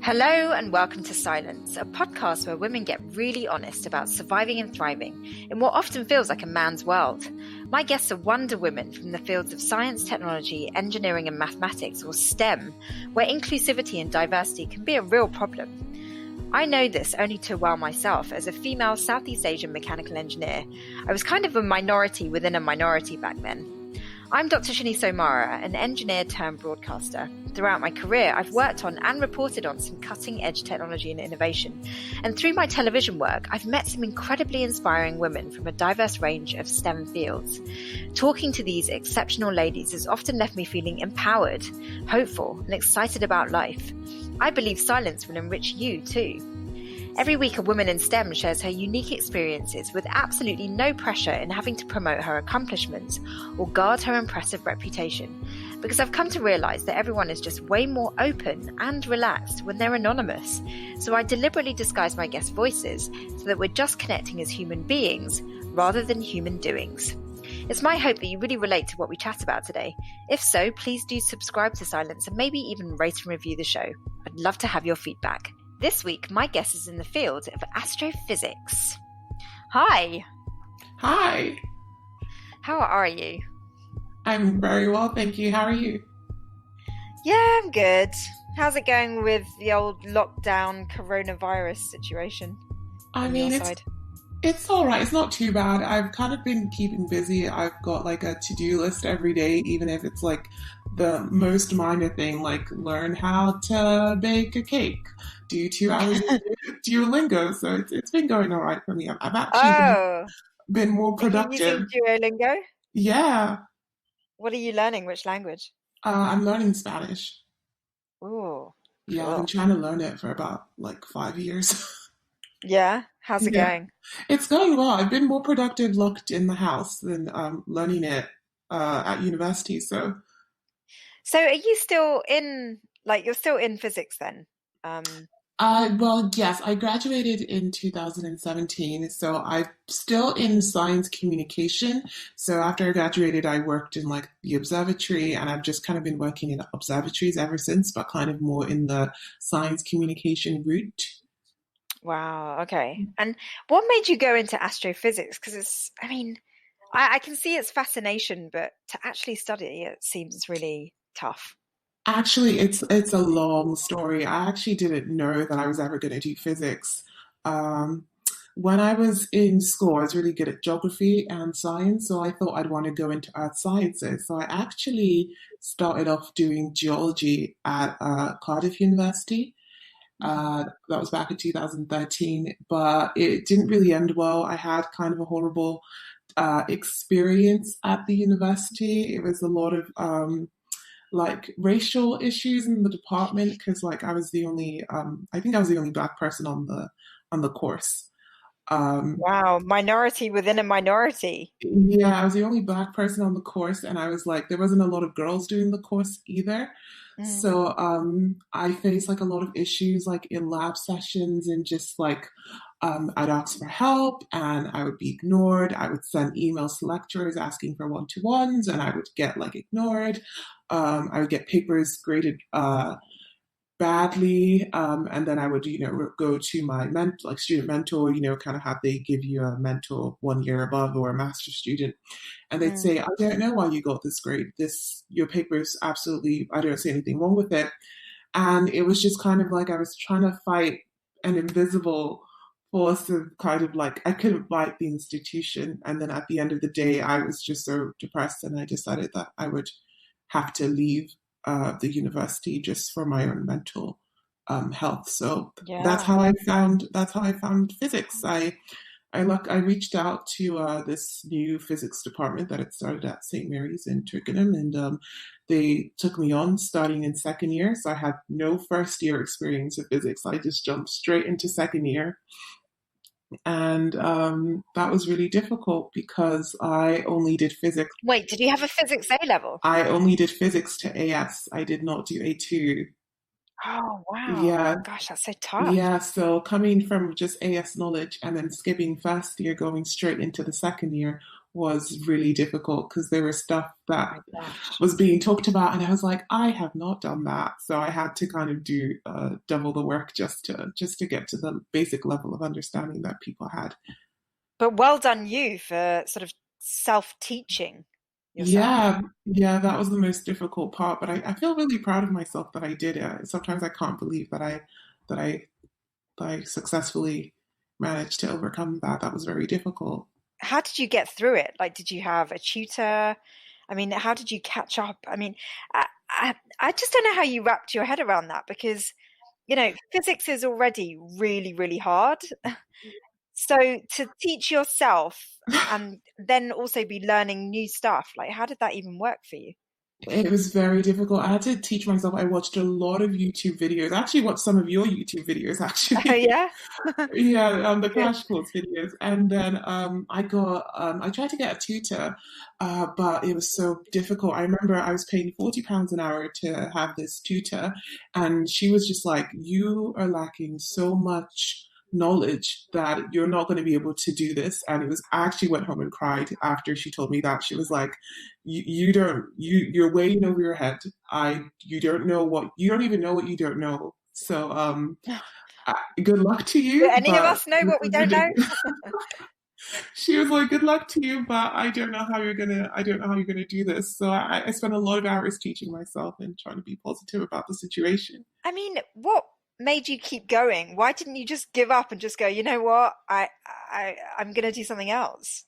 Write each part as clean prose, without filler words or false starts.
Hello and welcome to Scilence, a podcast where women get really honest about surviving and thriving in what often feels like a man's world. My guests are wonder women from the fields of science, technology, engineering and mathematics, or STEM, where inclusivity and diversity can be a real problem. I know this only too well myself. As a female Southeast Asian mechanical engineer, I was kind of a minority within a minority back then. I'm Dr. Shani Somara, an engineer turned broadcaster. Throughout my career, I've worked on and reported on some cutting-edge technology and innovation. And through my television work, I've met some incredibly inspiring women from a diverse range of STEM fields. Talking to these exceptional ladies has often left me feeling empowered, hopeful, and excited about life. I believe Scilence will enrich you too. Every week, a woman in STEM shares her unique experiences with absolutely no pressure in having to promote her accomplishments or guard her impressive reputation. Because I've come to realise that everyone is just way more open and relaxed when they're anonymous. So I deliberately disguise my guest voices so that we're just connecting as human beings rather than human doings. It's my hope that you really relate to what we chat about today. If so, please do subscribe to Scilence and maybe even rate and review the show. I'd love to have your feedback. This week, my guest is in the field of astrophysics. Hi. Hi. How are you? I'm very well, thank you. How are you? Yeah, I'm good. How's it going with the old lockdown coronavirus situation? I mean, it's all right. It's not too bad. I've kind of been keeping busy. I've got like a to-do list every day, even if it's like the most minor thing, like learn how to bake a cake, do 2 hours of Duolingo. So it's been going all right for me. I've actually been more productive. Are you using Duolingo? Yeah. What are you learning? Which language? I'm learning Spanish. Ooh. Yeah, cool. I've been trying to learn it for about like 5 years. Yeah? How's it going? It's going well. I've been more productive locked in the house than learning it at university. So are you still in, you're still in physics then? Well, yes, I graduated in 2017, so I'm still in science communication. So after I graduated, I worked in like the observatory, and I've just kind of been working in observatories ever since, but kind of more in the science communication route. Wow, okay. And what made you go into astrophysics? Because I can see its fascination, but to actually study it seems really tough. Actually, it's a long story. I actually didn't know that I was ever going to do physics. When I was in school, I was really good at geography and science, so I thought I'd want to go into earth sciences. So I actually started off doing geology at Cardiff University. That was back in 2013, but it didn't really end well. I had kind of a horrible experience at the university. It was a lot of like racial issues in the department because like I was the only I think I was the only black person on the course. Wow, minority within a minority. Yeah, I was the only black person on the course, and I was like there wasn't a lot of girls doing the course either. So I faced like a lot of issues like in lab sessions and just like I'd ask for help and I would be ignored. I would send emails to lecturers asking for one-to-ones and I would get like ignored. I would get papers graded badly, and then I would, go to my student mentor, kind of how they give you a mentor 1 year above or a master's student, and they'd say, I don't know why you got this grade. Your paper's absolutely, I don't see anything wrong with it. And it was just kind of like I was trying to fight an invisible force of kind of like I couldn't fight the institution. And then at the end of the day, I was just so depressed, and I decided that I would have to leave the university just for my own mental health. So that's how I found physics. I reached out to this new physics department that had started at St. Mary's in Twickenham, and they took me on starting in second year. So I had no first year experience of physics. I just jumped straight into second year. And that was really difficult because I only did physics. Wait, did you have a physics A level? I only did physics to AS. I did not do A2. Oh, wow. Yeah. Gosh, that's so tough. Yeah, so coming from just AS knowledge and then skipping first year, going straight into the second year was really difficult because there was stuff Oh that my gosh. was being talked about, and I was like, I have not done that, so I had to kind of do double the work just to get to the basic level of understanding that people had. But well done you for sort of self-teaching yourself. Yeah, yeah, that was the most difficult part, but I feel really proud of myself that I did it. Sometimes I can't believe that I that I successfully managed to overcome that. That was very difficult. How did you get through it? Like, did you have a tutor? I mean, how did you catch up? I mean, I just don't know how you wrapped your head around that because, physics is already really, really hard. So to teach yourself and then also be learning new stuff, like, how did that even work for you? It was very difficult. I had to teach myself. I watched a lot of YouTube videos. I actually watched some of your YouTube videos, Oh, actually. yeah? Yeah, the Good. crash course videos. And then I tried to get a tutor, but it was so difficult. I remember I was paying £40 an hour to have this tutor, and she was just like, "You are lacking so much knowledge that you're not going to be able to do this." And it was, I actually went home and cried after she told me that. She was like, you don't, you're way in over your head. You don't know what, you don't even know what you don't know. So, good luck to Do you, any of but us know this what we is don't really. know? She was like, "Good luck to you, but I don't know how you're gonna do this." So I spent a lot of hours teaching myself and trying to be positive about the situation. I mean, what made you keep going? Why didn't you just give up and just go, you know what? I'm gonna do something else.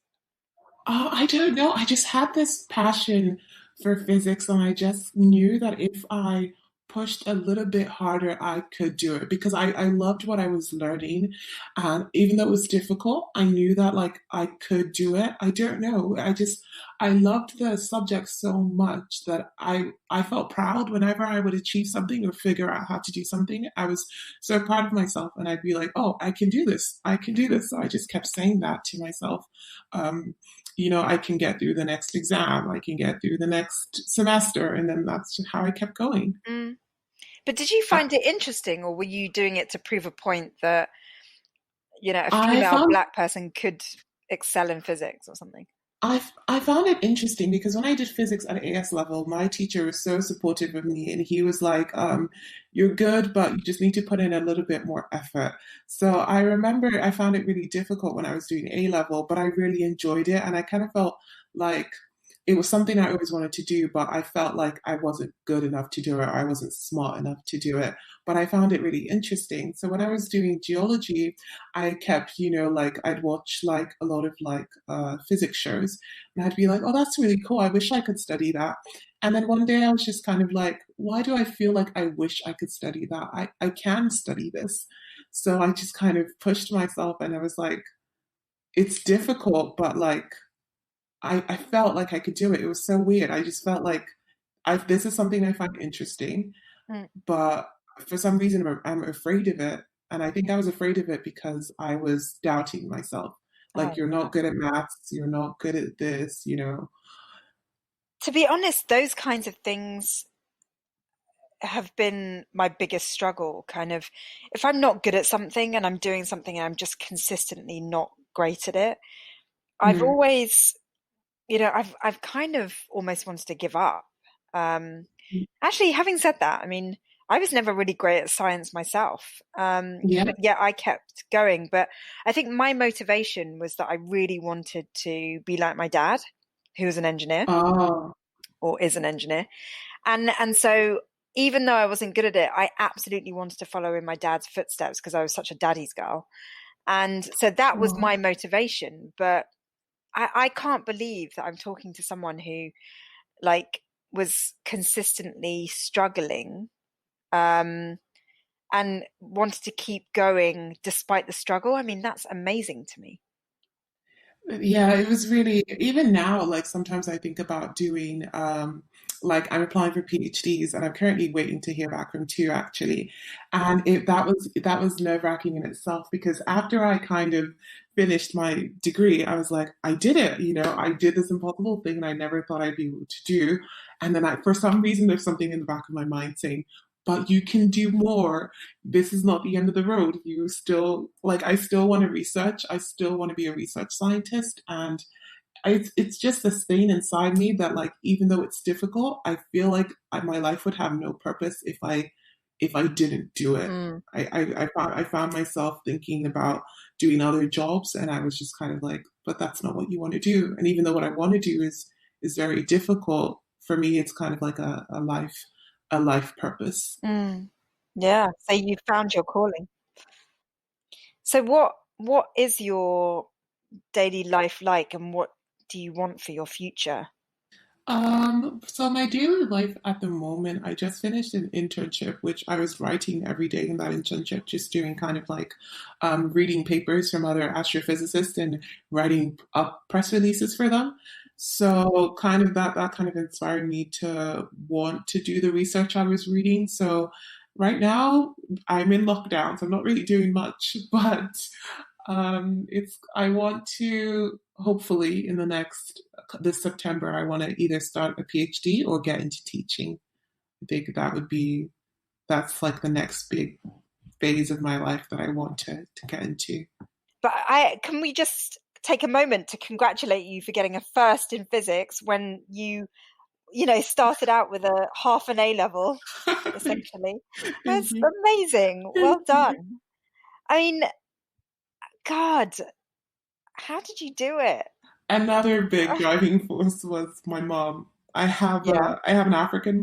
I don't know. I just had this passion for physics, and I just knew that if I pushed a little bit harder, I could do it because I loved what I was learning. And even though it was difficult, I knew that like I could do it. I don't know. I loved the subject so much that I felt proud whenever I would achieve something or figure out how to do something. I was so proud of myself, and I'd be like, "Oh, I can do this. I can do this." So I just kept saying that to myself. Um, I can get through the next exam, I can get through the next semester, and then that's just how I kept going. Mm. But did you I, find it interesting, or were you doing it to prove a point that, a I female found black person could excel in physics or something? I found it interesting because when I did physics at AS level, my teacher was so supportive of me, and he was like, "You're good, but you just need to put in a little bit more effort." So I remember I found it really difficult when I was doing A level, but I really enjoyed it, and I kind of felt like it was something I always wanted to do, but I felt like I wasn't good enough to do it, or I wasn't smart enough to do it. But I found it really interesting. So when I was doing geology, I kept, like I'd watch like a lot of like physics shows, and I'd be like, "Oh, that's really cool. I wish I could study that." And then one day I was just kind of like, "Why do I feel like I wish I could study that? I can study this." So I just kind of pushed myself, and I was like, it's difficult, but like I felt like I could do it. It was so weird. I just felt like this is something I find interesting, Mm. but for some reason I'm afraid of it. And I think I was afraid of it because I was doubting myself. Oh, Like, you're yeah. not good at maths, you're not good at this. To be honest, those kinds of things have been my biggest struggle. Kind of, if I'm not good at something and I'm doing something and I'm just consistently not great at it, I've Mm. always, I've kind of almost wanted to give up. Um, Actually, having said that, I mean, I was never really great at science myself, Yeah. but yet I kept going. But I think my motivation was that I really wanted to be like my dad, who was an engineer Oh, or is an engineer. And so even though I wasn't good at it, I absolutely wanted to follow in my dad's footsteps because I was such a daddy's girl. And so that was oh. my motivation. But I can't believe that I'm talking to someone who like was consistently struggling um, and wanted to keep going despite the struggle. I mean, that's amazing to me. Yeah, it was really, even now, like sometimes I think about doing, like I'm applying for PhDs, and I'm currently waiting to hear back from two actually. And that was nerve-wracking in itself because after I kind of finished my degree, I was like, I did it, I did this impossible thing and I never thought I'd be able to do. And then for some reason, there's something in the back of my mind saying, but you can do more. This is not the end of the road. You still, like, I still want to research. I still want to be a research scientist. And it's just this thing inside me that like even though it's difficult, I feel like my life would have no purpose if I didn't do it. Mm. I found myself thinking about doing other jobs, and I was just kind of like, but that's not what you want to do. And even though what I want to do is very difficult for me, it's kind of like a life purpose. Mm. Yeah. So you found your calling. So what is your daily life like, and what do you want for your future? So my daily life at the moment, I just finished an internship, which I was writing every day in that internship, just doing kind of like reading papers from other astrophysicists and writing up press releases for them. So kind of that kind of inspired me to want to do the research I was reading. So right now I'm in lockdown, so I'm not really doing much, but it's I want to hopefully in the next this September I want to either start a PhD or get into teaching. I think that's like the next big phase of my life that I want to get into. But I can we just take a moment to congratulate you for getting a first in physics when you started out with a half an A level, thank, essentially. thank That's you. amazing. Thank Well you. done. I mean, God, how did you do it? Another big driving force was my mom. Yeah, I have an African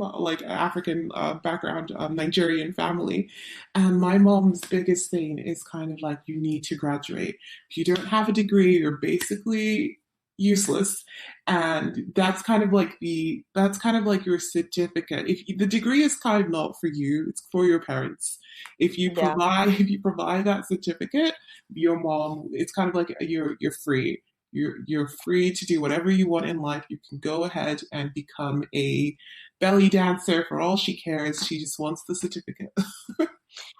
background, Nigerian family, and my mom's biggest thing is kind of like you need to graduate. If you don't have a degree, you're basically useless, and that's kind of like your certificate. If the degree is kind of not for you, it's for your parents. yeah. If you provide that certificate, your mom, it's kind of like you're free. You're free to do whatever you want in life. You can go ahead and become a belly dancer for all she cares. She just wants the certificate.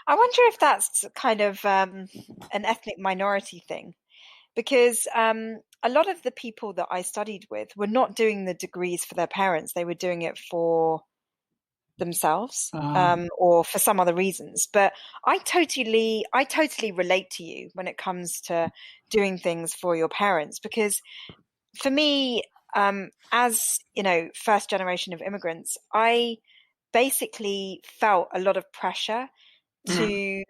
I wonder if that's kind of an ethnic minority thing, because a lot of the people that I studied with were not doing the degrees for their parents. They were doing it for themselves, or for some other reasons. But I totally relate to you when it comes to doing things for your parents, because for me, as first generation of immigrants, I basically felt a lot of pressure Mm, to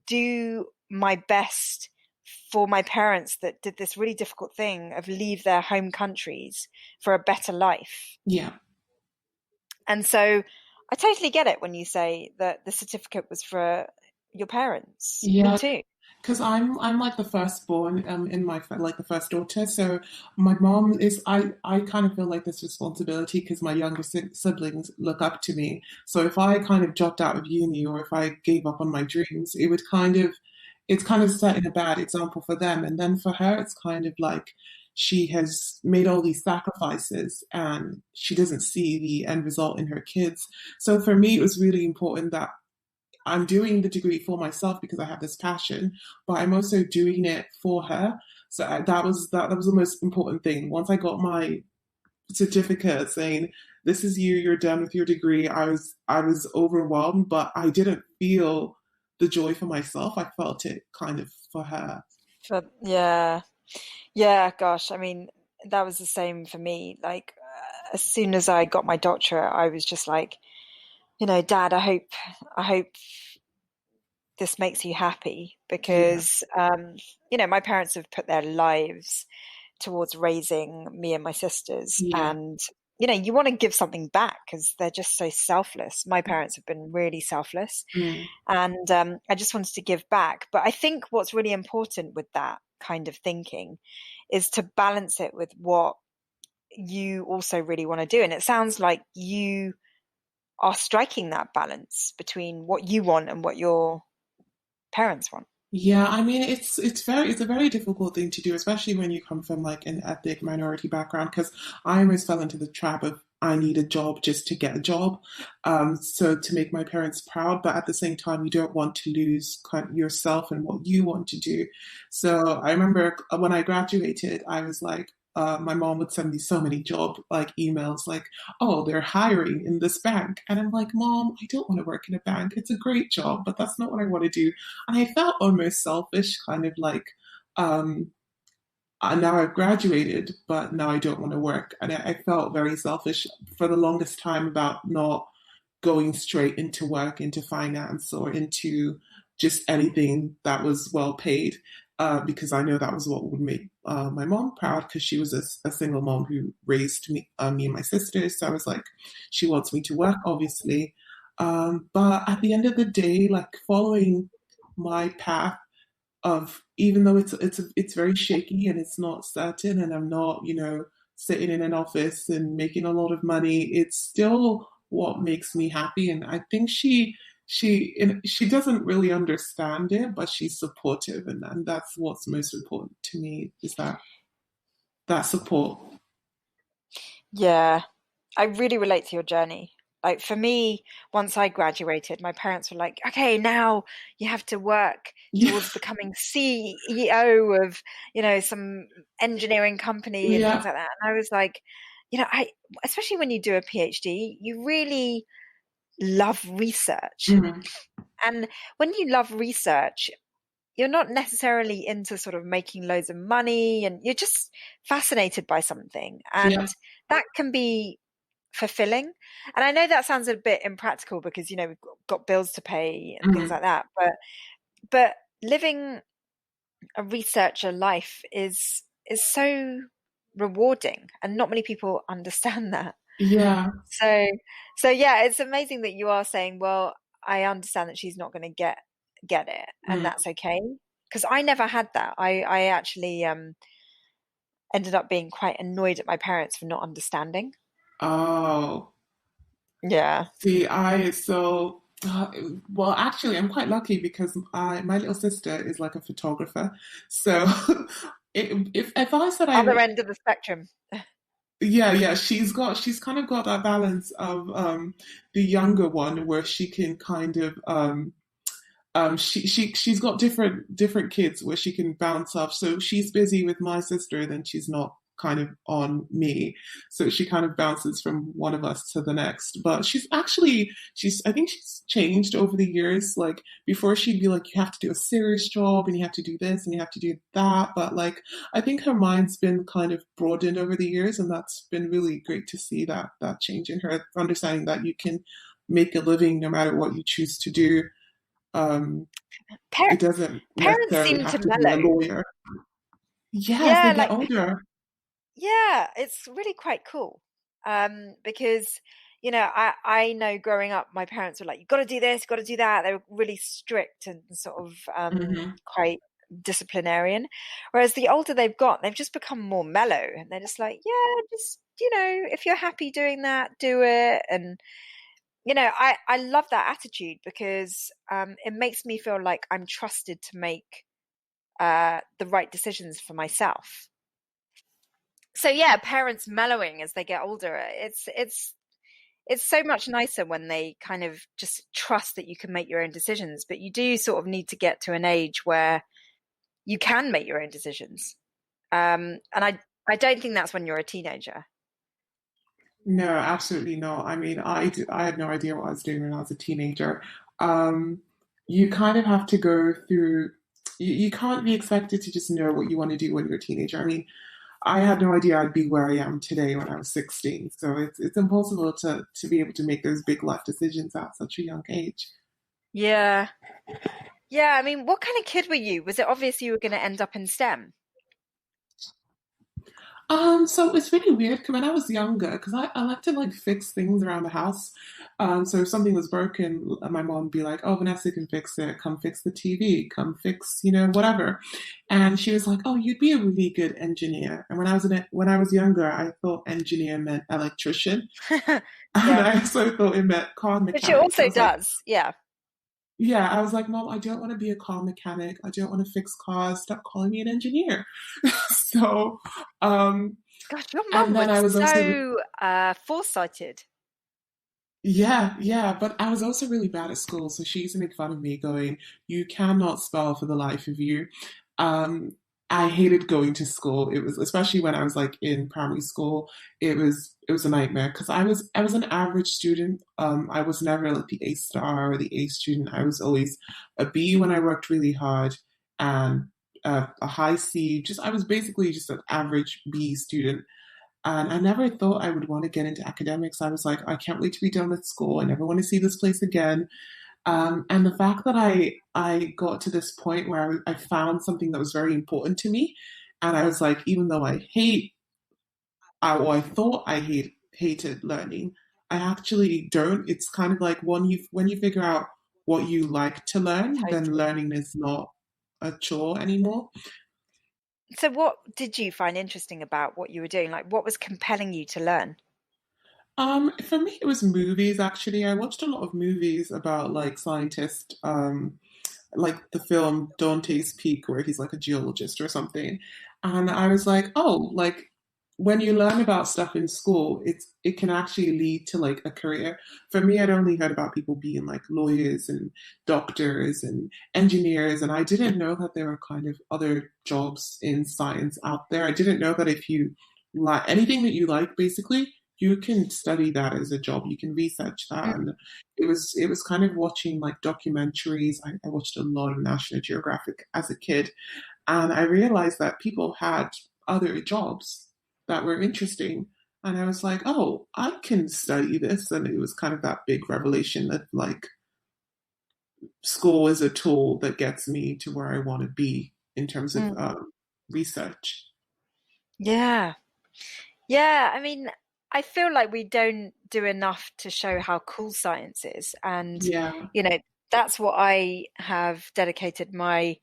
do my best for my parents that did this really difficult thing of leave their home countries for a better life. yeah. And so I totally get it when you say that the certificate was for your parents. Me Yeah, too. because I'm like the firstborn in like the first daughter. So my mom is I kind of feel like this responsibility because my younger siblings look up to me. So if I kind of dropped out of uni or if I gave up on my dreams, it's kind of setting a bad example for them. And then for her, it's kind of like she has made all these sacrifices and she doesn't see the end result in her kids. So for me, it was really important that I'm doing the degree for myself because I have this passion, but I'm also doing it for her. So that was the most important thing. Once I got my certificate saying this is you, you're done with your degree, I was overwhelmed, but I didn't feel the joy for myself. I felt it kind of for her. For yeah, yeah. Gosh, I mean, that was the same for me. Like, as soon as I got my doctorate, I was just like, Dad, I hope this makes you happy, Yeah. because my parents have put their lives towards raising me and my sisters, Yeah. and you want to give something back because they're just so selfless. My parents have been really selfless, Mm. and I just wanted to give back. But I think what's really important with that kind of thinking is to balance it with what you also really want to do. And it sounds like you are striking that balance between what you want and what your parents want. Yeah, I mean it's a very difficult thing to do, especially when you come from like an ethnic minority background. Because I always fell into the trap of I need a job just to get a job, so to make my parents proud. But at the same time, you don't want to lose kind of yourself and what you want to do. So I remember when I graduated, I was like, my mom would send me so many job like emails, like oh, they're hiring in this bank. And I'm like, Mom, I don't want to work in a bank. It's a great job, but that's not what I want to do. And I felt almost selfish, kind of like, um, now I've graduated, but now I don't want to work. And I felt very selfish for the longest time about not going straight into work, into finance, or into just anything that was well paid, because I know that was what would make my mom proud, because she was a single mom who raised me and my sisters. So I was like, she wants me to work, obviously. But at the end of the day, like following my path of, even though it's very shaky and it's not certain, and I'm not, sitting in an office and making a lot of money, it's still what makes me happy. And I think she doesn't really understand it, but she's supportive, and that's what's most important to me, is that support. Yeah, I really relate to your journey. Like for me, once I graduated, my parents were like, okay, now you have to work Yeah, towards becoming CEO of, some engineering company and yeah, things like that. And I was like, especially when you do a PhD, you really love research. mhm, And when you love research, you're not necessarily into sort of making loads of money, and you're just fascinated by something. yeah, And that can be fulfilling. And I know that sounds a bit impractical because, we've got bills to pay and things mhm, like that. But living a researcher life is so rewarding, and not many people understand that. yeah, So so yeah, it's amazing that you are saying, well, I understand that she's not going to get it, and mm. that's okay. Because I never had that. I actually ended up being quite annoyed at my parents for not understanding. Oh. Yeah. See, well, actually, I'm quite lucky because my little sister is like a photographer. So, if I said Other end of the spectrum. yeah, she's kind of got that balance of the younger one, where she can kind of she's got different kids where she can bounce off. So she's busy with my sister, then she's not kind of on me. So she kind of bounces from one of us to the next. But she's I think she's changed over the years. Like before, she'd be like, you have to do a serious job, and you have to do this, and you have to do that. But like, I think her mind's been kind of broadened over the years, and that's been really great to see that change in her, understanding that you can make a living no matter what you choose to do. um, Par it doesn't Parents necessarily seem have to to be a mellow. lawyer. Yes, they Yeah, get like older. yeah, it's really quite cool. Because I know growing up, my parents were like, "You've got to do this, you've got to do that." They were really strict and sort of Hmm. quite disciplinarian. Whereas the older they've got, they've just become more mellow, and they're just like, "Yeah, just if you're happy doing that, do it." And I love that attitude because it makes me feel like I'm trusted to make the right decisions for myself. So yeah, parents mellowing as they get older. It's so much nicer when they kind of just trust that you can make your own decisions, but you do sort of need to get to an age where you can make your own decisions. And I don't think that's when you're a teenager. No, absolutely not. I mean, I had no idea what I was doing when I was a teenager. You kind of have to go through. You can't be expected to just know what you want to do when you're a teenager. I mean, I had no idea I'd be where I am today when I was 16. So it's impossible to be able to make those big life decisions at such a young age. Yeah. Yeah, I mean, what kind of kid were you? Was it obvious you were going to end up in STEM? So it's really weird 'cause when I was younger, because I like to like fix things around the house. So if something was broken, my mom would be like, "Oh, Vanessa can fix it. Come fix the TV. Come fix, whatever." And she was like, "Oh, you'd be a really good engineer." And when I was younger, I thought engineer meant electrician, and Yeah, I also thought it meant car which it mechanic. So I also was like, does. Yeah. "Yeah," I was like, "Mom, I don't want to be a car mechanic. I don't want to fix cars. Stop calling me an engineer." So. Gosh, your And mum then was I was also so foresighted. Yeah, but I was also really bad at school. So she used to make fun of me, going, "You cannot spell for the life of you." Um, I hated going to school. It was, especially when I was like in primary school, it was a nightmare because I was an average student. I was never like the A star or the A student. I was always a B when I worked really hard, and a high C. Just I was basically just an average B student. And I never thought I would want to get into academics. I was like, I can't wait to be done with school. I never want to see this place again. And the fact that I got to this point where I found something that was very important to me, and I was like, even though I thought hated learning, I actually don't. It's kind of like when you figure out what you like to learn, then Totally. learning is not a chore anymore. So, what did you find interesting about what you were doing? Like, what was compelling you to learn? For me, it was movies. Actually, I watched a lot of movies about like scientists. Like the film Dante's Peak, where he's like a geologist or something. And I was like, oh, like when you learn about stuff in school, it can actually lead to like a career. For me, I'd only heard about people being like lawyers and doctors and engineers, and I didn't know that there were kind of other jobs in science out there. I didn't know that if you like anything that you like, basically, you can study that as a job. You can research that, and it was kind of watching like documentaries. I watched a lot of National Geographic as a kid, and I realized that people had other jobs that were interesting. And I was like, oh, I can study this. And it was kind of that big revelation that like school is a tool that gets me to where I want to be in terms of Mm. research. Yeah. Yeah. I mean, I feel like we don't do enough to show how cool science is. And, Yeah. you know, that's what I have dedicated my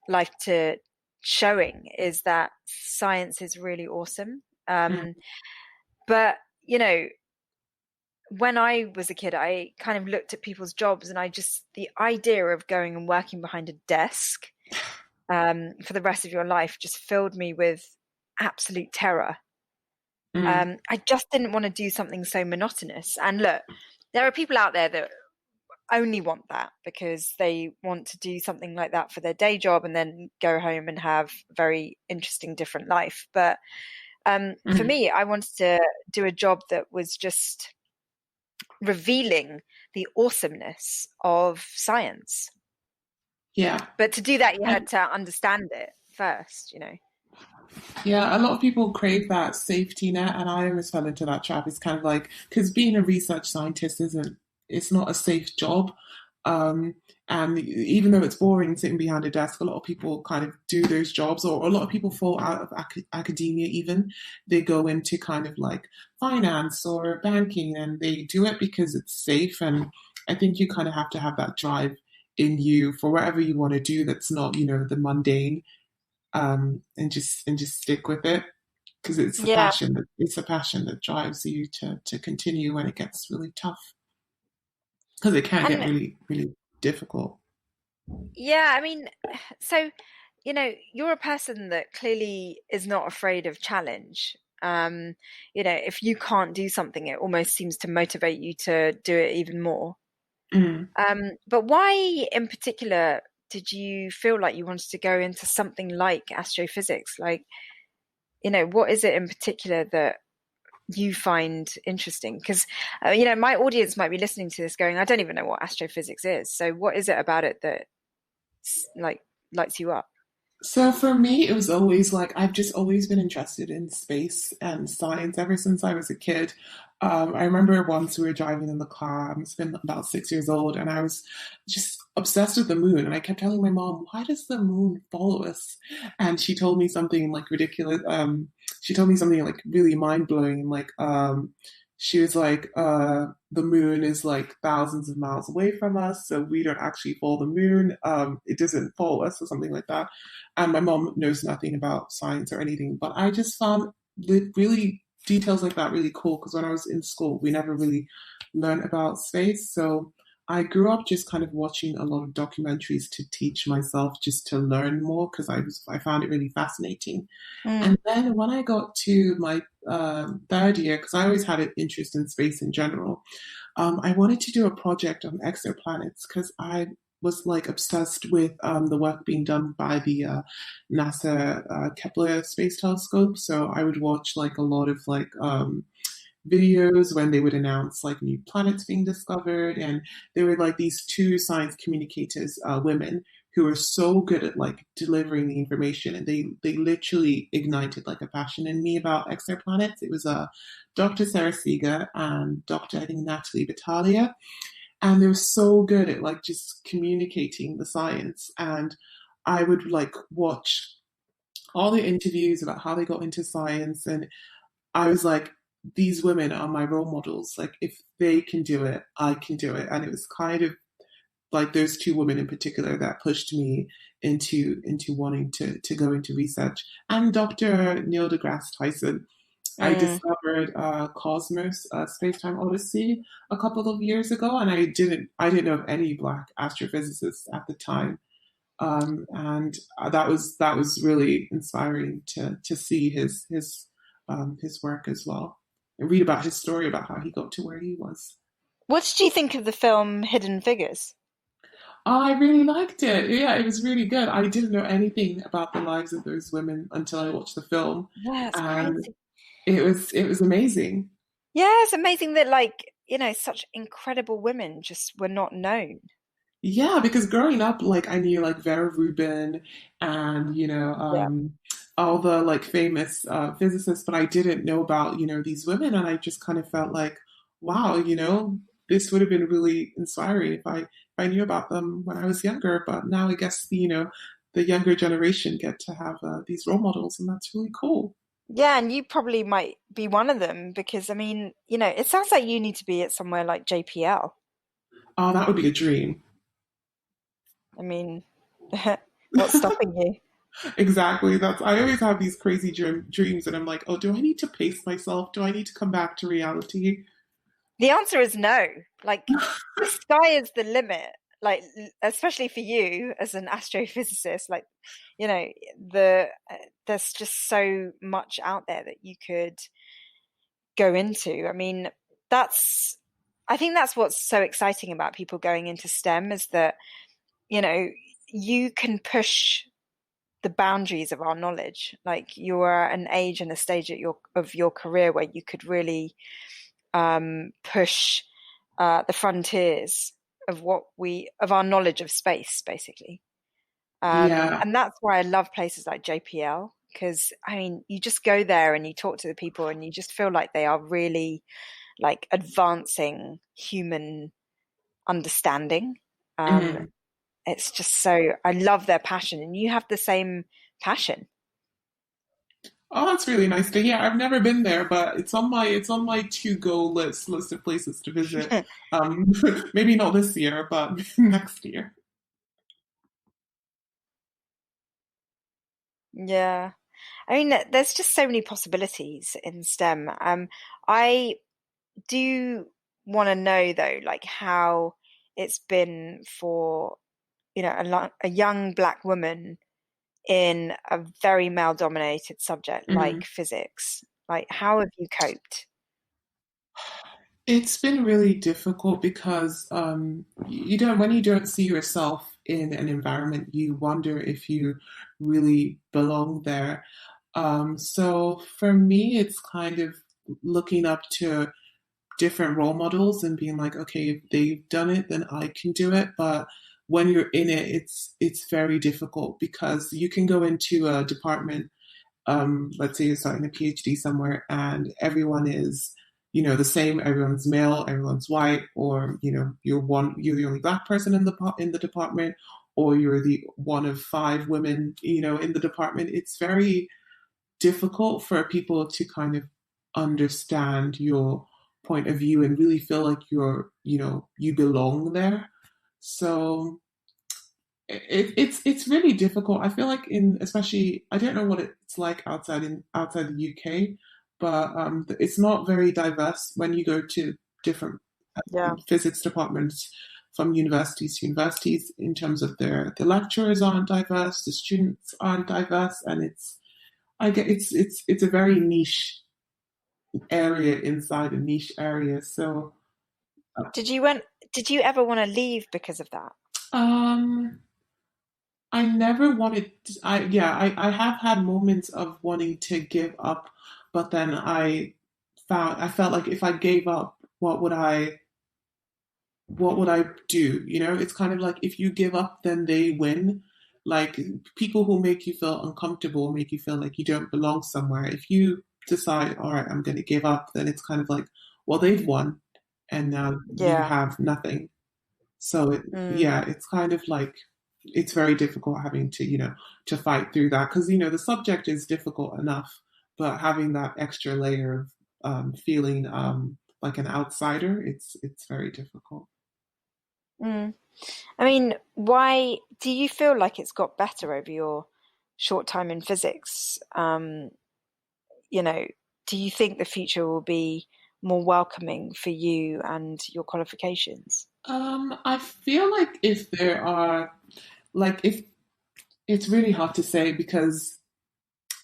life to showing is that science is really awesome. Mm, But, you know, when I was a kid, I kind of looked at people's jobs and the idea of going and working behind a desk for the rest of your life just filled me with absolute terror. mm, I just didn't want to do something so monotonous. And look, there are people out there that only want that because they want to do something like that for their day job and then go home and have a very interesting, different life. But for mm. me, I wanted to do a job that was just revealing the awesomeness of science. Yeah. But to do that, you And had to understand it first, you know. yeah, a lot of people crave that safety net, and I always fell into that trap. It's kind of like because being a research scientist it's not a safe job. Um, and even though it's boring sitting behind a desk, a lot of people kind of do those jobs, or a lot of people fall out of academia even. They go into kind of like finance or banking, and they do it because it's safe. And I think you kind of have to have that drive in you for whatever you want to do that's not, the mundane, and just stick with it because Yeah. it's a passion that drives you to continue when it gets really tough because it can get And really really difficult. yeah, I mean, so, you know, you're a person that clearly is not afraid of challenge. Um, you know, if you can't do something, it almost seems to motivate you to do it even more. Mm. But why in particular did you feel like you wanted to go into something like astrophysics? Like, you know, what is it in particular that you find interesting? Because, you know, my audience might be listening to this going, I don't even know what astrophysics is. So what is it about it that like lights you up? So for me, it was always like I've just always been interested in space and science ever since I was a kid. I remember once we were driving in the car. I must have been about 6 years old, and I was just obsessed with the moon. And I kept telling my mom, "Why does the moon follow us?" And she told me something like ridiculous. She told me something like really mind blowing. Like she was like, "The moon is like thousands of miles away from us, so we don't actually follow the moon. It doesn't follow us, or something like that." And my mom knows nothing about science or anything, but I just found really details like that really cool because when I was in school, we never really learned about space. So I grew up just kind of watching a lot of documentaries to teach myself, just to learn more because I found it really fascinating. Mm. And then when I got to my third year, because I always had an interest in space in general, I wanted to do a project on exoplanets because I was like obsessed with the work being done by the NASA Kepler Space Telescope. So I would watch like a lot of like videos when they would announce like new planets being discovered, and there were like these two science communicators, women, who were so good at like delivering the information, and they literally ignited like a passion in me about exoplanets. It was Dr. Sarah Seeger and Dr. I think Natalie Battaglia, and they were so good at like just communicating the science. And I would like watch all the interviews about how they got into science, and I was like, these women are my role models. Like, if they can do it, I can do it. And it was kind of like those two women in particular that pushed me into wanting to go into research. And Dr. Neil deGrasse Tyson. I Mm. discovered Cosmos, Space-Time Odyssey, a couple of years ago, and I didn't know of any Black astrophysicists at the time. And that was really inspiring to see his work as well, and read about his story about how he got to where he was. What did you think of the film Hidden Figures? Oh, I really liked it. Yeah, it was really good. I didn't know anything about the lives of those women until I watched the film, Yeah, it's and crazy. it was amazing. Yeah, it's amazing that such incredible women just were not known. Yeah, because growing up, like I knew like Vera Rubin and Yeah. all the like famous physicists, but I didn't know about these women, and I just kind of felt like, wow, this would have been really inspiring if I knew about them when I was younger. But now I guess the younger generation get to have these role models, and that's really cool. Yeah, and you probably might be one of them because I mean, it sounds like you need to be at somewhere like JPL. Oh, that would be a dream. I mean, what's stopping you? Exactly. That's I always have these crazy dreams, and I'm like, oh, do I need to pace myself? Do I need to come back to reality? The answer is no. Like, the sky is the limit. Like, especially for you as an astrophysicist, like, you know, there's just so much out there that you could go into. I mean, that's I think that's what's so exciting about people going into STEM is that, you know, you can push the boundaries of our knowledge. Like you're at an age and a stage of your career where you could really push the frontiers of our knowledge of space, basically. Yeah. And that's why I love places like JPL because I mean, you just go there and you talk to the people and you just feel like they are really like advancing human understanding. Um, Mm. it's just so I love their passion, and you have the same passion. Oh, that's really nice to hear. I've never been there, but it's on my to go list of places to visit. Um, maybe not this year, but next year. Yeah. I mean, there's just so many possibilities in STEM. I do want to know though, like how it's been for, a young black woman in a very male-dominated subject Mm. like physics. Like, how have you coped? It's been really difficult because you don't when you don't see yourself in an environment, you wonder if you really belong there. So for me, it's kind of looking up to different role models and being like, okay, if they've done it, then I can do it. But when you're in it, it's very difficult because you can go into a department, let's say you're starting a PhD somewhere, and everyone is, the same. Everyone's male, everyone's white, or you're the only black person in the department, or you're the one of five women, in the department. It's very difficult for people to kind of understand your point of view and really feel like you belong there. So it's really difficult. I feel like especially I don't know what it's like outside the UK, but it's not very diverse when you go to different Yeah. physics departments from universities to universities in terms of the lecturers aren't diverse, the students aren't diverse, and it's a very niche area inside a niche area. So Did you want, did you ever want to leave because of that? um I never wanted I have had moments of wanting to give up, but then I felt like if I gave up, what would I what would I do? You know, it's kind of like if you give up, then they win. Like people who make you feel uncomfortable, make you feel like you don't belong somewhere. If you decide, all right, I'm going to give up, then it's kind of like, well, they've won, and now you Yeah. have nothing. So Mm. yeah, it's kind of like it's very difficult having to, to fight through that because the subject is difficult enough, but having that extra layer of feeling like an outsider, it's very difficult. Mm. I mean, why do you feel like it's got better over your short time in physics? You know, do you think the future will be more welcoming for you and your qualifications? I feel like if there are like if it's really hard to say because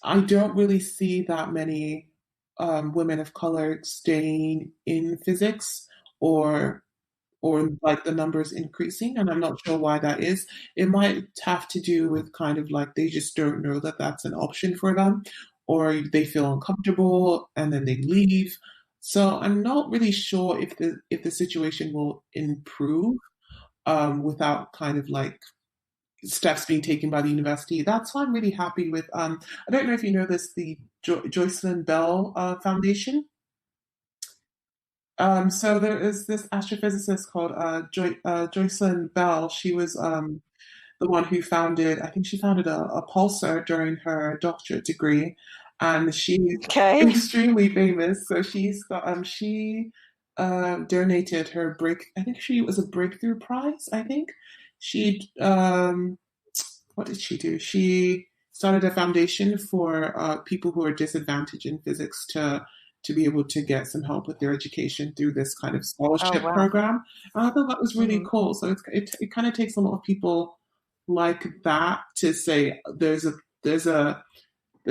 I don't really see that many women of color staying in physics or or like the numbers increasing, and I'm not sure why that is. It might have to do with kind of like they just don't know that that's an option for them, or they feel uncomfortable and then they leave. So I'm not really sure if the situation will improve without kind of like steps being taken by the university. That's why I'm really happy with. I don't know if you know this, the Joycelyn Bell Foundation. So there is this astrophysicist called Joycelyn Bell. She was the one who founded, I think she founded a pulsar during her doctorate degree, and she's Okay. extremely famous. So she donated her I think she was a breakthrough prize. I think she what did she do? She started a foundation for people who are disadvantaged in physics to be able to get some help with their education through this kind of Oh, scholarship wow. program. And I thought that was really Hmm. cool. So it kind of takes a lot of people like that to say there's a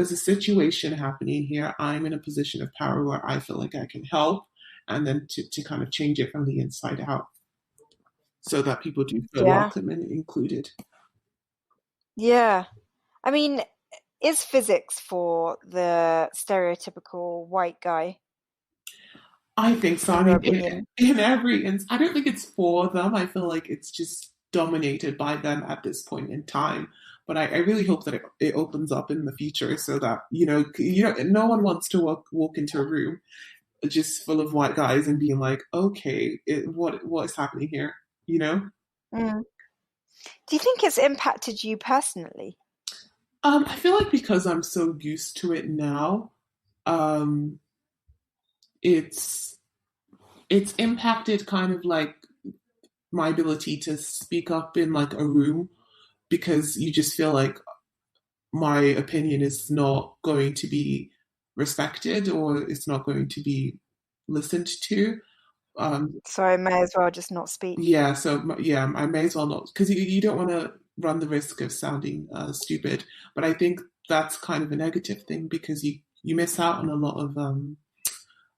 situation happening here. I'm in a position of power where I feel like I can help, and then to kind of change it from the inside out so that people do feel Yeah. welcome and included. Yeah. I mean, is physics for the stereotypical white guy, I think so. I in your mean, opinion? in I don't think it's for them. I feel like it's just dominated by them at this point in time. But I really hope that it opens up in the future so that, no one wants to walk into a room just full of white guys and being like, okay, what is happening here? You know? Mm. Do you think it's impacted you personally? I feel like because I'm so used to it now, um, it's it's impacted kind of like my ability to speak up in like a room because you just feel like my opinion is not going to be respected or it's not going to be listened to. Um, So I may as well just not speak. yeah, so yeah, I may as well not because you don't want to run the risk of sounding stupid. But I think that's kind of a negative thing because you miss out on a lot of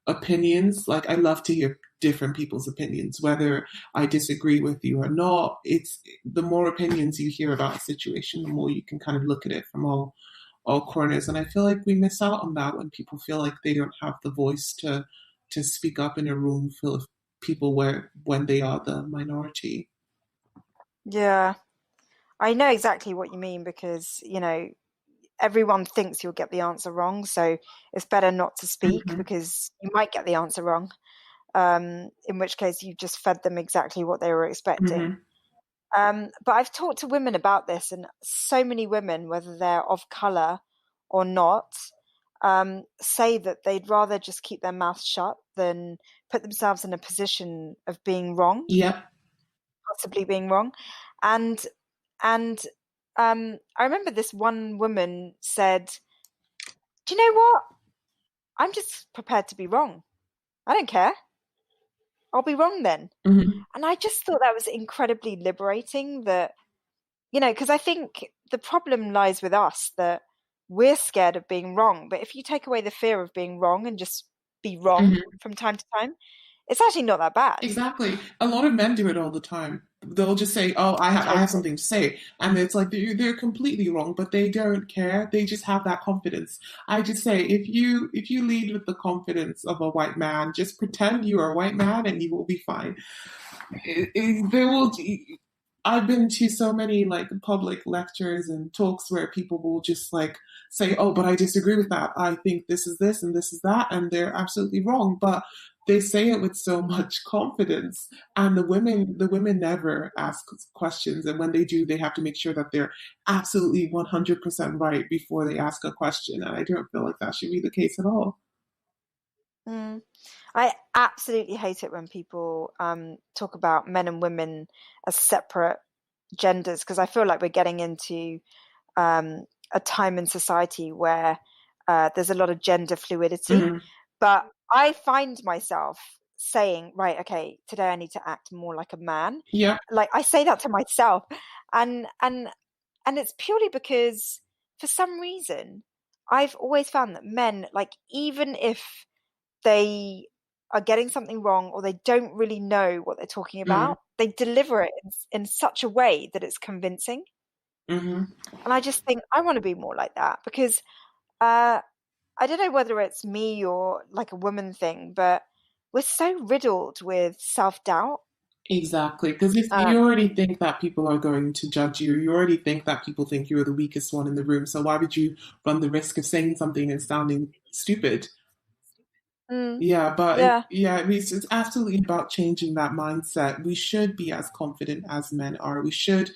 opinions. Like I love to hear different people's opinions, whether I disagree with you or not. It's the more opinions you hear about a situation, the more you can kind of look at it from all corners. And I feel like we miss out on that when people feel like they don't have the voice to speak up in a room full of people where when they are the minority. Yeah, I know exactly what you mean because, everyone thinks you'll get the answer wrong. So it's better not to speak Hmm. because you might get the answer wrong. In which case you just fed them exactly what they were expecting. Hmm. But I've talked to women about this, and so many women, whether they're of color or not, say that they'd rather just keep their mouth shut than put themselves in a position of being wrong, Yep. possibly being wrong. And and I remember this one woman said, "Do you know what? I'm just prepared to be wrong. I don't care. I'll be wrong then." Hmm. And I just thought that was incredibly liberating that, because I think the problem lies with us that we're scared of being wrong. But if you take away the fear of being wrong and just be wrong Hmm. from time to time, it's actually not that bad. Exactly. A lot of men do it all the time. They'll just say, "Oh, I have Totally. something to say," and it's like they're completely wrong, but they don't care. They just have that confidence. I just say, if you lead with the confidence of a white man, just pretend you are a white man, and you will be fine. there will. I've been to so many like public lectures and talks where people will just like say, "Oh, but I disagree with that. I think this is this and this is that," and they're absolutely wrong. But they say it with so much confidence, and the women never ask questions, and when they do, they have to make sure that they're absolutely 100% right before they ask a question. And I don't feel like that should be the case at all. Mm. I absolutely hate it when people talk about men and women as separate genders, because I feel like we're getting into a time in society where there's a lot of gender fluidity. Mm, But I find myself saying, right, okay, today I need to act more like a man. yeah. Like I say that to myself, and and and it's purely because for some reason I've always found that men, like even if they are getting something wrong or they don't really know what they're talking Mm, about, they deliver it in such a way that it's convincing. hmm. And I just think I want to be more like that because uh, I don't know whether it's me or like a woman thing, but we're so riddled with self-doubt. Exactly. Because if Uh, you already think that people are going to judge you, you already think that people think you're the weakest one in the room. So why would you run the risk of saying something and sounding stupid? mm, Yeah, but yeah, it's absolutely about changing that mindset. We should be as confident as men are. We should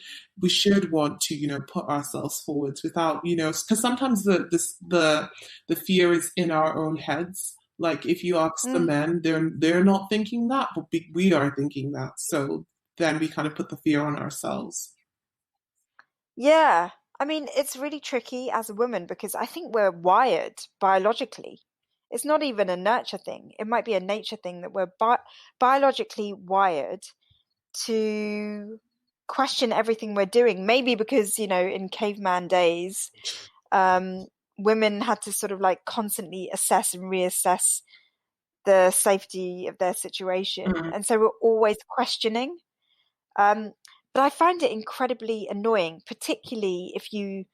want to, put ourselves forwards without, because sometimes the fear is in our own heads. Like if you ask the mm, men, they're not thinking that, but we are thinking that. So then we kind of put the fear on ourselves. yeah. I mean, it's really tricky as a woman because I think we're wired biologically. It's not even a nurture thing. It might be a nature thing that we're biologically wired to question everything we're doing. Maybe because, in caveman days, um, women had to sort of like constantly assess and reassess the safety of their situation. Mm, And so we're always questioning. Um, but I find it incredibly annoying, particularly if you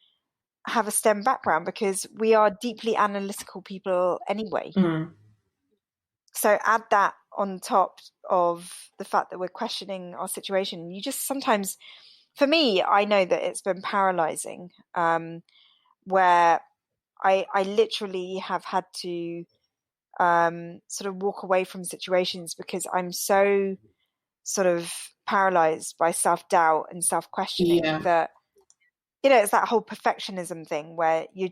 have a STEM background, because we are deeply analytical people anyway. mm, So add that on top of the fact that we're questioning our situation. You just sometimes, for me, I know that it's been paralyzing, where I literally have had to sort of walk away from situations because I'm so sort of paralyzed by self-doubt and self-questioning yeah. that, it's that whole perfectionism thing where you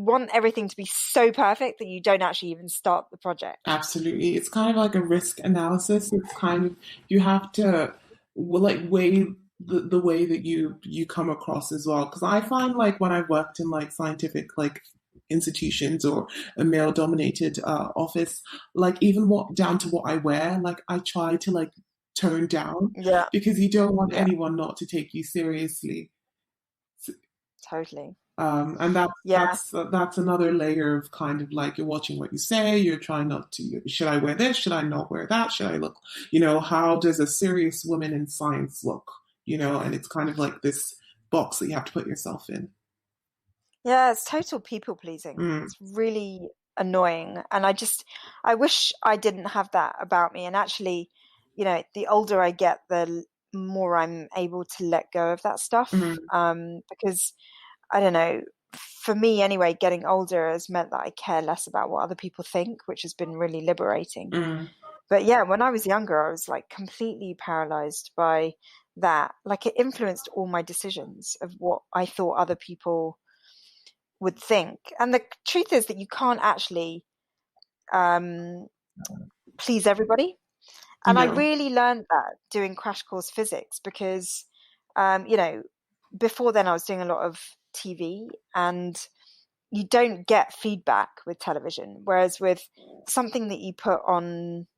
want everything to be so perfect that you don't actually even start the project. Absolutely. It's kind of like a risk analysis. It's kind of you have to like weigh the way that you come across as well. Because I find like when I've worked in like scientific like institutions or a male dominated office, like even what down to what I wear, like I try to like tone down Yeah, because you don't want yeah, anyone not to take you seriously. totally. And that's Yeah, that's that's another layer of kind of like you're watching what you say. You're trying not to. Should I wear this? Should I not wear that? Should I look? How does a serious woman in science look? And it's kind of like this box that you have to put yourself in. yeah, it's total people pleasing. Mm, It's really annoying. And I wish I didn't have that about me. And actually, the older I get, the more I'm able to let go of that stuff. mm, Because I don't know, for me anyway, getting older has meant that I care less about what other people think, which has been really liberating. mm. But yeah, when I was younger, I was like completely paralyzed by that. Like it influenced all my decisions of what I thought other people would think. And the truth is that you can't actually um, please everybody. And I No. really learned that doing Crash Course Physics because, um, you know, before then I was doing a lot of TV and you don't get feedback with television. Whereas with something that you put online,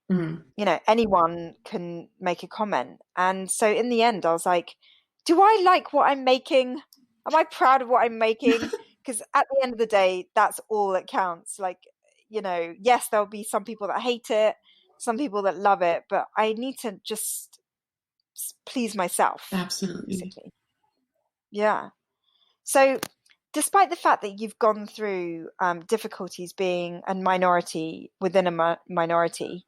Mm. anyone can make a comment. And so in the end, I was like, do I like what I'm making? Am I proud of what I'm making? Because at the end of the day, that's all that counts. Like, yes, there'll be some people that hate it, some people that love it, but I need to just please myself, Absolutely. basically. Yeah. So, despite the fact that you've gone through difficulties being a minority within a minority,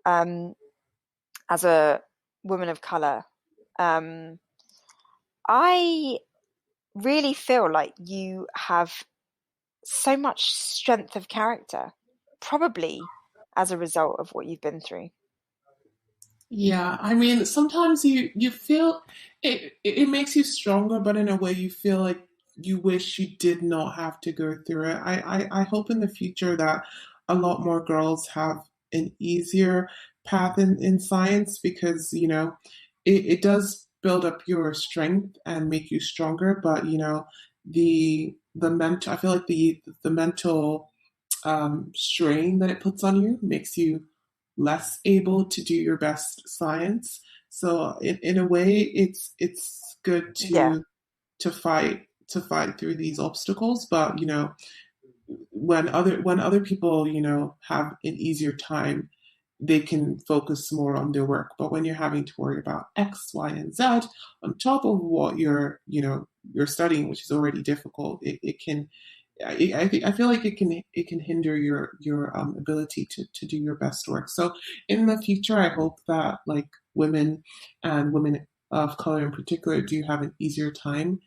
um, as a woman of color, I really feel like you have so much strength of character, probably as a result of what you've been through. Yeah, I mean, sometimes you feel it makes you stronger, but in a way you feel like you wish you did not have to go through it. I hope in the future that a lot more girls have an easier path in science because, it does build up your strength and make you stronger, but the mental I feel like the mental strain that it puts on you makes you less able to do your best science. So in a way, it's good Yeah, to fight through these obstacles. But when other people have an easier time, they can focus more on their work. But when you're having to worry about X, Y, and Z on top of what you're studying, which is already difficult, it can I feel like it can hinder your ability to do your best work. So in the future, I hope that like women and women of color in particular do have an easier time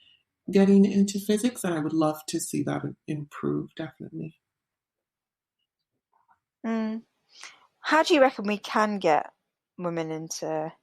getting into physics, and I would love to see that improve definitely. mm. How do you reckon we can get women into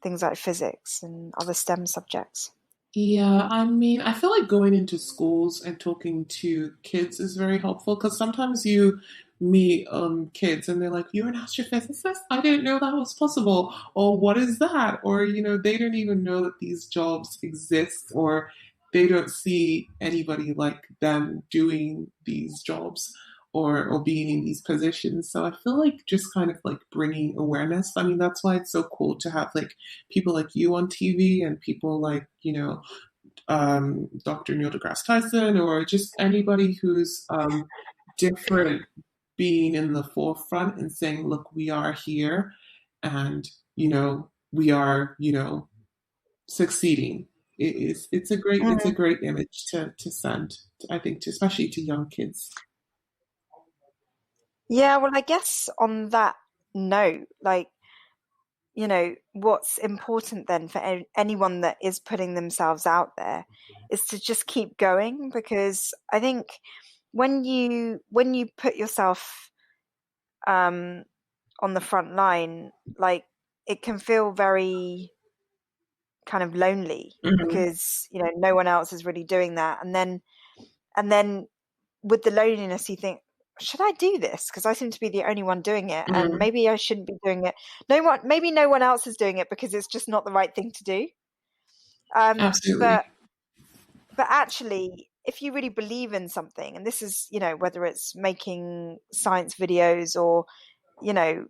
things like physics and other STEM subjects? Yeah, I mean, I feel like going into schools and talking to kids is very helpful because sometimes you meet kids and they're like, "You're an astrophysicist? I didn't know that was possible." Or "What is that?" Or they don't even know that these jobs exist, or they don't see anybody like them doing these jobs or being in these positions. So I feel like just kind of like bringing awareness. I mean, that's why it's so cool to have like people like you on TV and people like, Dr. Neil deGrasse Tyson or just anybody who's different being in the forefront and saying, look, we are here and, we are, succeeding. It's a Mm. great image to send, I think, especially to young kids. Yeah, well, I guess on that note, like, what's important then for anyone that is putting themselves out there is to just keep going because I think when you put yourself um on the front line, like it can feel very kind of lonely Hmm. because no one else is really doing that, and then with the loneliness you think, should I do this because I seem to be the only one doing it, and Hmm. maybe I shouldn't be doing it. Maybe no one else is doing it because it's just not the right thing to do. um Absolutely. but but actually, if you really believe in something, and this is, whether it's making science videos or you know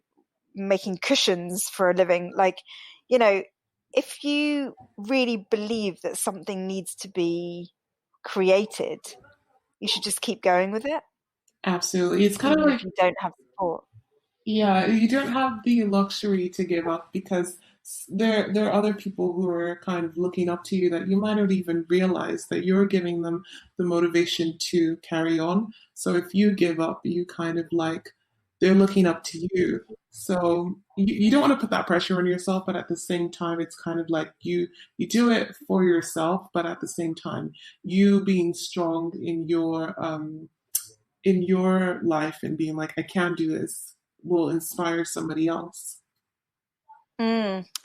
making cushions for a living, like, you know if you really believe that something needs to be created, you should just keep going with it, Absolutely. It's kind of even if like, you don't have support. yeah, you don't have the luxury to give up because there are other people who are kind of looking up to you that you might not even realize that you're giving them the motivation to carry on. So if you give up, you kind of like they're looking up to you. So you don't want to put that pressure on yourself, but at the same time, it's kind of like you do it for yourself, but at the same time, you being strong in your life and being like, I can do this will inspire somebody else.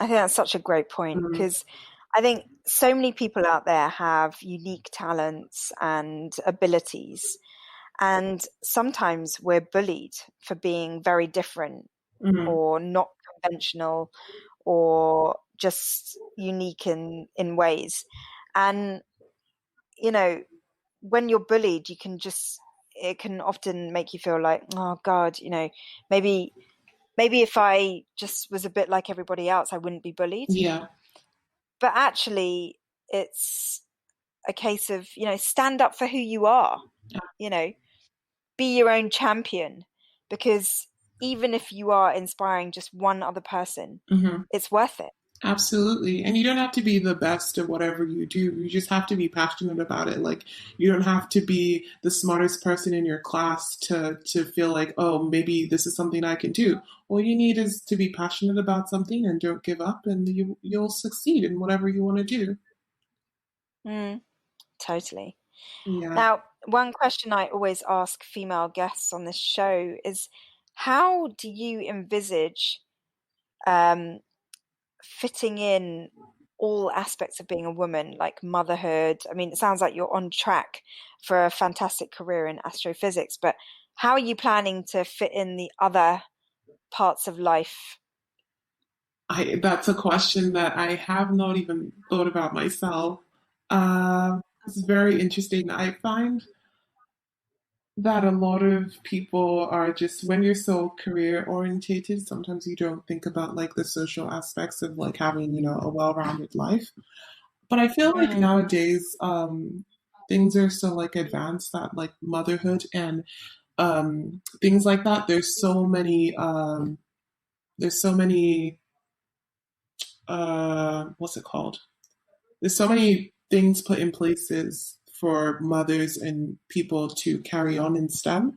I think that's such a great point Mm, because I think so many people out there have unique talents and abilities, and sometimes we're bullied for being very different mm, or not conventional or just unique in ways. And you know, when you're bullied, it can often make you feel like, oh God, maybe if I just was a bit like everybody else, I wouldn't be bullied. yeah, But actually, it's a case of, stand up for who you are, you know, be your own champion, because even if you are inspiring just one other person, hmm, it's worth it. Absolutely. And you don't have to be the best at whatever you do. You just have to be passionate about it. Like you don't have to be the smartest person in your class to feel like, oh, maybe this is something I can do. All you need is to be passionate about something and don't give up and you'll succeed in whatever you want to do. Mm, totally. Yeah. Now, one question I always ask female guests on this show is how do you envisage um, fitting in all aspects of being a woman, like motherhood? I mean, it sounds like you're on track for a fantastic career in astrophysics, but how are you planning to fit in the other parts of life? That's a question that I have not even thought about myself. It's very interesting. I find that a lot of people are just when you're so career orientated, sometimes you don't think about like the social aspects of like having, a well-rounded life. But I feel like Mm, nowadays, things are so like advanced that like motherhood and things like that, there's so many what's it called? There's so many things put in places for mothers and people to carry on in STEM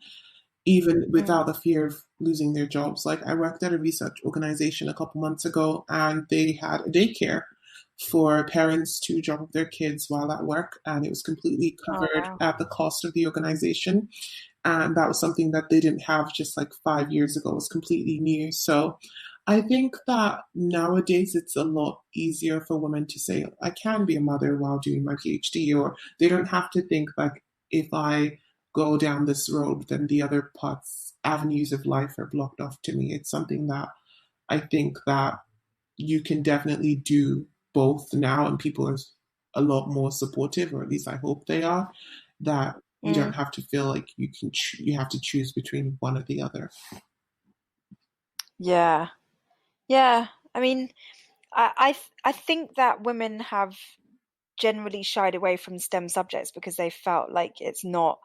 even mm. without the fear of losing their jobs. Like I worked at a research organization a couple months ago and they had a daycare for parents to drop off their kids while at work and it was completely Oh, covered wow. at the cost of the organization. And that was something that they didn't have just like 5 years ago. It was completely new. So I think that nowadays it's a lot easier for women to say, I can be a mother while doing my PhD, or they don't have to think like, if I go down this road, then the other parts, avenues of life are blocked off to me. It's something that I think that you can definitely do both now, and people are a lot more supportive, or at least I hope they are, that you don't Mm, have to feel like you have to choose between one or the other. yeah. Yeah. I mean, I think that women have generally shied away from STEM subjects because they felt like it's not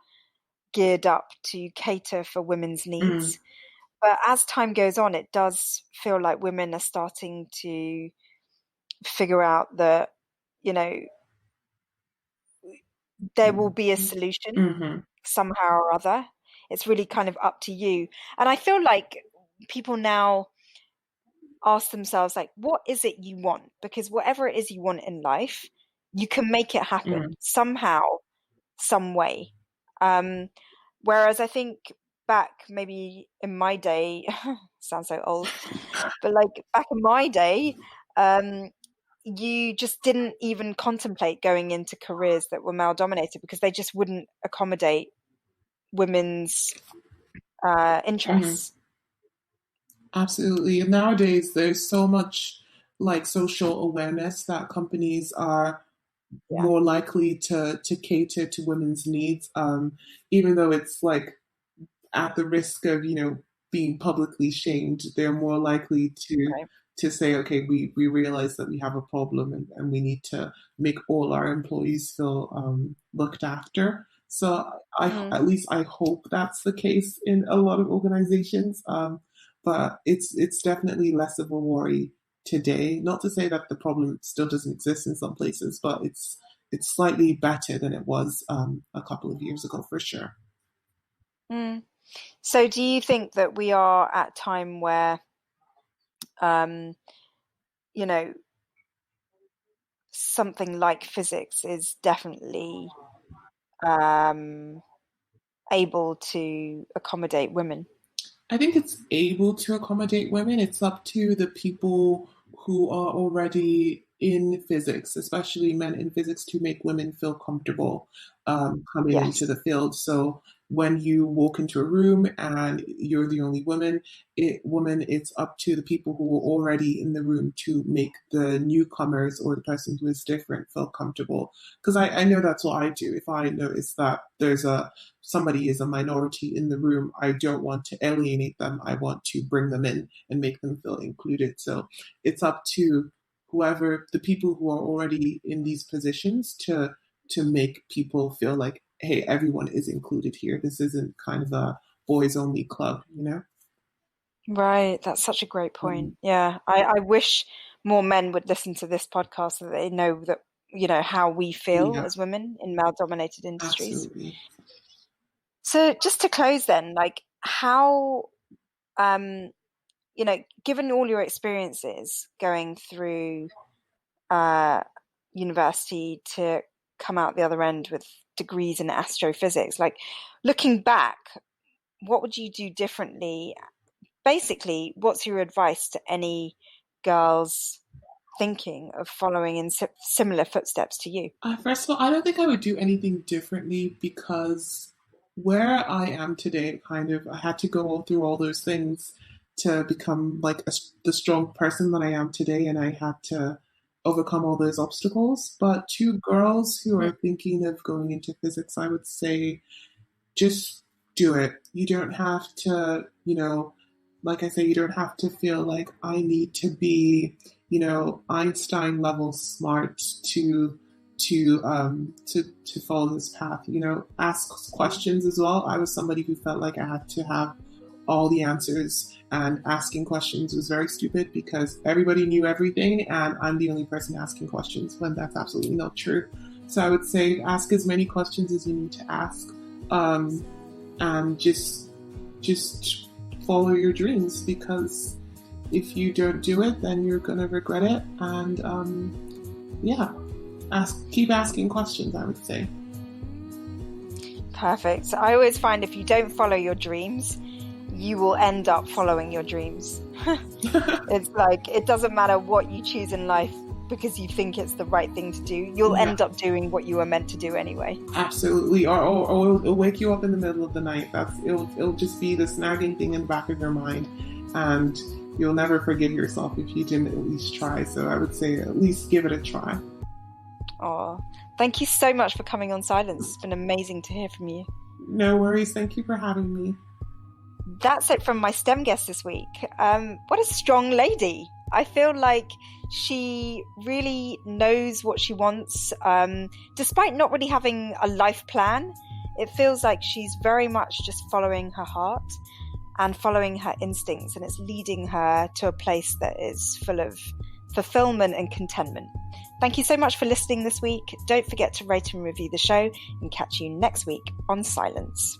geared up to cater for women's Mm, needs. But as time goes on, it does feel like women are starting to figure out that, you know, there will be a solution mm-hmm, somehow or other. It's really kind of up to you. And I feel like people now ask themselves, like, what is it you want? Because whatever it is you want in life, you can make it happen mm. somehow, some way. Um, Whereas I think back maybe in my day, sounds so old, but like back in my day, um, you just didn't even contemplate going into careers that were male dominated because they just wouldn't accommodate women's Mm-hmm. interests. Absolutely. And nowadays, there's so much like social awareness that companies are Yeah. more likely to cater to women's needs, even though it's like at the risk of being publicly shamed, they're more likely Right. to say, okay, we realize that we have a problem and we need to make all our employees feel looked after. So Mm, at least I hope that's the case in a lot of organizations. But it's definitely less of a worry today. Not to say that the problem still doesn't exist in some places, but it's slightly better than it was a couple of years ago for sure. mm. So do you think that we are at a time where, um, you know, something like physics is definitely um, able to accommodate women? I think it's able to accommodate women. It's up to the people who are already in physics, especially men in physics, to make women feel comfortable coming into Yes. the field. So when you walk into a room and you're the only woman, it's up to the people who are already in the room to make the newcomers or the person who is different feel comfortable. Because I know that's what I do. If I notice that there's a somebody is a minority in the room, I don't want to alienate them. I want to bring them in and make them feel included. So it's up to whoever the people who are already in these positions to make people feel like, hey, everyone is included here. This isn't kind of a boys only club, you know? Right. That's such a great point. Mm, Yeah. I wish more men would listen to this podcast so that they know that, you know, how we feel as women in male-dominated industries. Absolutely. So just to close then, like how, you know, given all your experiences going through university to come out the other end with degrees in astrophysics, like looking back, what would you do differently? Basically, what's your advice to any girls thinking of following in similar footsteps to you? First of all, I don't think I would do anything differently because where I am today, kind of, I had to go through all those things to become like the strong person that I am today, and I had to overcome all those obstacles. But to girls who are thinking of going into physics, I would say just do it. You don't have to, you know, like I say, you don't have to feel like I need to be, you know, Einstein level smart to follow this path. You know, ask questions as well. I was somebody who felt like I had to have all the answers, and asking questions was very stupid because everybody knew everything and I'm the only person asking questions when that's absolutely not true. So I would say ask as many questions as you need to ask, and just follow your dreams, because if you don't do it, then you're gonna regret it. And keep asking questions, I would say. Perfect. So I always find if you don't follow your dreams, you will end up following your dreams. It's like, it doesn't matter what you choose in life because you think it's the right thing to do. You'll end up doing what you were meant to do anyway. Absolutely. Or it'll wake you up in the middle of the night. It'll just be this nagging thing in the back of your mind, and you'll never forgive yourself if you didn't at least try. So I would say at least give it a try. Oh, thank you so much for coming on Scilence. It's been amazing to hear from you. No worries. Thank you for having me. That's it from my STEM guest this week. What a strong lady. I feel like she really knows what she wants. Despite not really having a life plan, it feels like she's very much just following her heart and following her instincts, and it's leading her to a place that is full of fulfillment and contentment. Thank you so much for listening this week. Don't forget to rate and review the show, and catch you next week on Scilence.